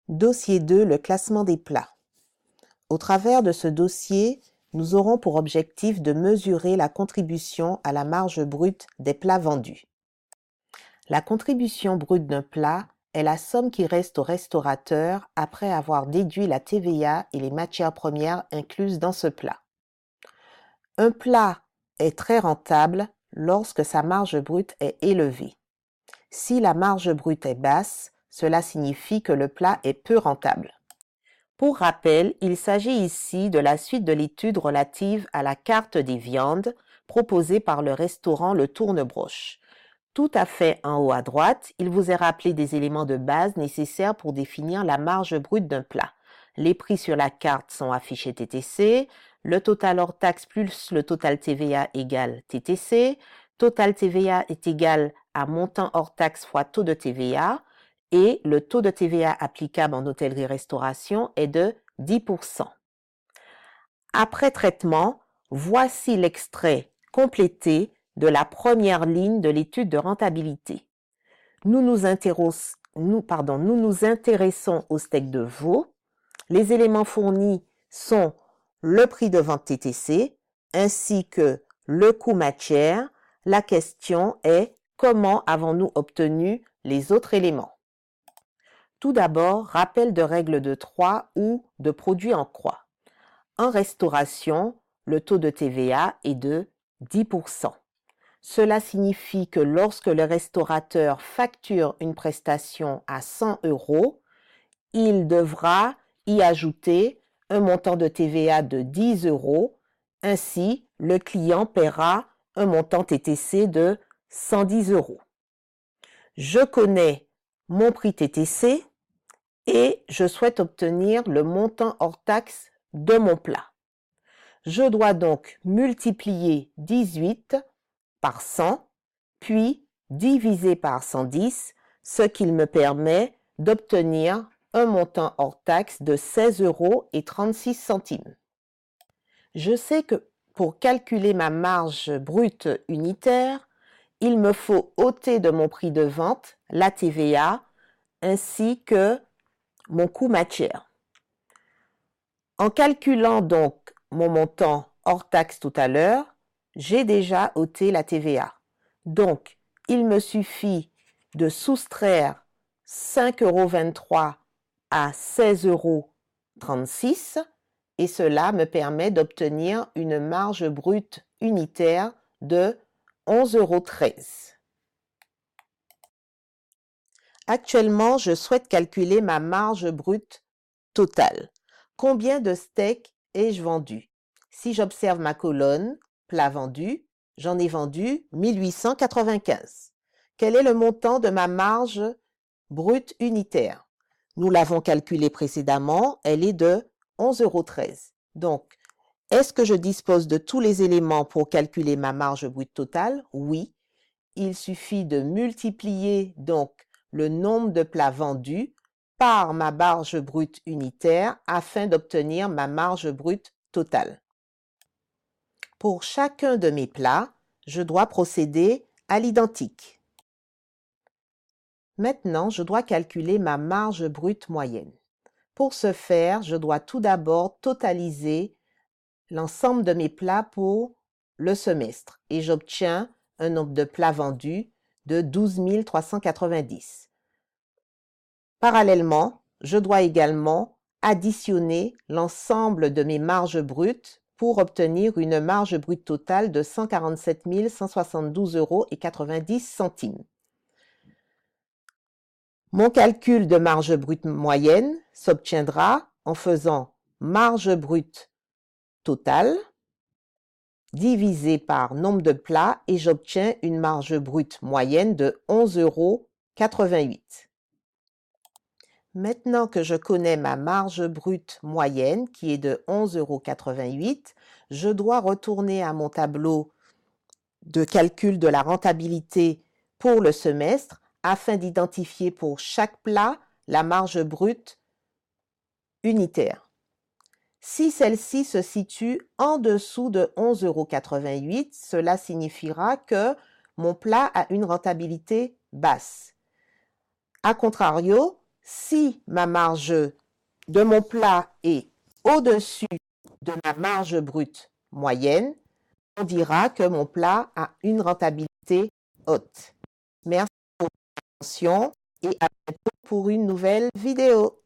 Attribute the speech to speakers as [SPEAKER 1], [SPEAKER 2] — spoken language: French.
[SPEAKER 1] Dossier 2, le classement des plats. Au travers de ce dossier, nous aurons pour objectif de mesurer la contribution à la marge brute des plats vendus. La contribution brute d'un plat est la somme qui reste au restaurateur après avoir déduit la TVA et les matières premières incluses dans ce plat. Un plat est très rentable lorsque sa marge brute est élevée. Si la marge brute est basse, cela signifie que le plat est peu rentable. Pour rappel, il s'agit ici de la suite de l'étude relative à la carte des viandes proposée par le restaurant Le Tournebroche. Tout à fait en haut à droite, il vous est rappelé des éléments de base nécessaires pour définir la marge brute d'un plat. Les prix sur la carte sont affichés TTC, le total hors taxe plus le total TVA égale TTC, total TVA est égal à montant hors taxe fois taux de TVA, et le taux de TVA applicable en hôtellerie-restauration est de 10%. Après traitement, voici l'extrait complété de la première ligne de l'étude de rentabilité. Nous nous intéressons au steak de veau. Les éléments fournis sont le prix de vente TTC ainsi que le coût matière. La question est comment avons-nous obtenu les autres éléments? Tout d'abord, rappel de règle de 3 ou de produit en croix. En restauration, le taux de TVA est de 10%. Cela signifie que lorsque le restaurateur facture une prestation à 100 €, il devra y ajouter un montant de TVA de 10 €. Ainsi, le client paiera un montant TTC de 110 €. Je connais mon prix TTC et je souhaite obtenir le montant hors taxe de mon plat. Je dois donc multiplier 18 par 100, puis diviser par 110, ce qui me permet d'obtenir un montant hors taxe de 16,36 €. Je sais que pour calculer ma marge brute unitaire, il me faut ôter de mon prix de vente la TVA ainsi que mon coût matière. En calculant donc mon montant hors taxe tout à l'heure, j'ai déjà ôté la TVA. Donc, il me suffit de soustraire 5,23 € à 16,36 € et cela me permet d'obtenir une marge brute unitaire de 11,13 €. Actuellement, je souhaite calculer ma marge brute totale. Combien de steaks ai-je vendu? Si j'observe ma colonne, plat vendu, j'en ai vendu 1895. Quel est le montant de ma marge brute unitaire? Nous l'avons calculé précédemment, elle est de 11,13 €. Donc, est-ce que je dispose de tous les éléments pour calculer ma marge brute totale? Oui. Il suffit de multiplier donc le nombre de plats vendus par ma marge brute unitaire afin d'obtenir ma marge brute totale. Pour chacun de mes plats, je dois procéder à l'identique. Maintenant, je dois calculer ma marge brute moyenne. Pour ce faire, je dois tout d'abord totaliser l'ensemble de mes plats pour le semestre et j'obtiens un nombre de plats vendus de 12 390. Parallèlement, je dois également additionner l'ensemble de mes marges brutes pour obtenir une marge brute totale de 147 172,90 €. Mon calcul de marge brute moyenne s'obtiendra en faisant marge brute totale divisé par nombre de plats et j'obtiens une marge brute moyenne de 11,88 €. Maintenant que je connais ma marge brute moyenne qui est de 11,88 €, je dois retourner à mon tableau de calcul de la rentabilité pour le semestre afin d'identifier pour chaque plat la marge brute unitaire. Si celle-ci se situe en dessous de 11,88 €, cela signifiera que mon plat a une rentabilité basse. A contrario, Si ma marge de mon plat est au-dessus de ma marge brute moyenne, on dira que mon plat a une rentabilité haute. Merci pour votre attention et à bientôt pour une nouvelle vidéo.